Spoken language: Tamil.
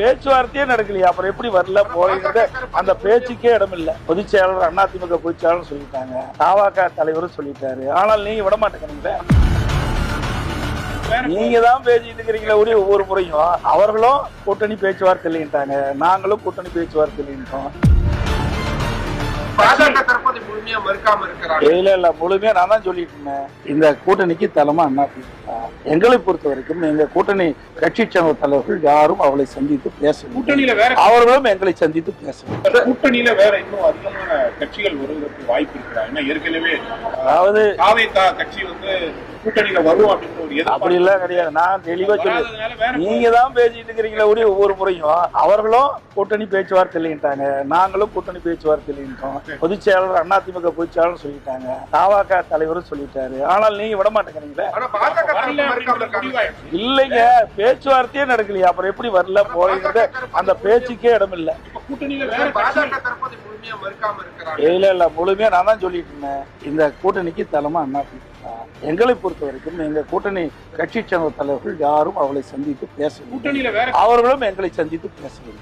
பேச்சுவார்த்தையே நடக்கலையா, அப்புறம் எப்படி வரல போறீங்க? அந்த பேச்சுக்கே இடம் இல்ல. பொதுச் செயலாளர் அதிமுக பொதுச் செயலாளர் சொல்லிட்டாங்க, தவாக தலைவரும் சொல்லிட்டாரு. ஆனால் நீங்க விட மாட்டேங்கிறீங்களே. நீங்க தான் பேசிட்டு இருக்கிறீங்களே ஒவ்வொரு முறையும். அவர்களும் கூட்டணி பேச்சுவார்த்தை இல்லைன்ட்டாங்க, நாங்களும் கூட்டணி பேச்சுவார்த்தை இல்லைன்றோம். இல்ல முழுமையா நான் தான் சொல்லிட்டு இருந்தேன். இந்த கூட்டணிக்கு தலைமை அதிமுக. எங்களை பொறுத்த வரைக்கும் எங்க கூட்டணி கட்சி சங்க தலைவர்கள் யாரும் அவளை சந்தித்து பேச, அவர்களும் எங்களை சந்தித்து பேசணும். கூட்டணியில வேற இன்னும் அதிகமான கட்சிகள் வருவதற்கு வாய்ப்பு இருக்கிறாங்க. ஏற்கனவே அதாவது கட்சி வந்து கூட்டணியில வரும் அப்படின்னு ஒரு அப்படி எல்லாம் கிடையாது. நான் தெளிவா சொல்லுவேன். நீங்க தான் பேசிட்டு இருக்கிறீங்களே ஒவ்வொரு முறையும். அவர்களும் கூட்டணி பேச்சுவார்த்தை இல்லைன்ட்டாங்க, நாங்களும் கூட்டணி பேச்சுவார்த்தை இல்லைன்றோம். பொதுச் செயலாளர் அதிமுக பொதுச் செயலாளர் சொல்லிட்டாங்க, தவாக தலைவரும் சொல்லிட்டாரு. ஆனால் நீங்க விட மாட்டேங்கிறீங்களே. இல்லைங்க, பேச்சுவார்த்தையே நடக்கலையா, அப்புறம் எப்படி வரல போறீங்க? அந்த பேச்சுக்கே இடம் இல்ல. இல்ல முழுமையா நான் தான் சொல்லிட்டு இருந்தேன். இந்த கூட்டணிக்கு தலைமை அதிமுக. எங்களை பொறுத்த வரைக்கும் எங்க கூட்டணி கட்சி சங்க தலைவர்கள் யாரும் அவளை சந்தித்து பேச, அவர்களும் எங்களை சந்தித்து பேச.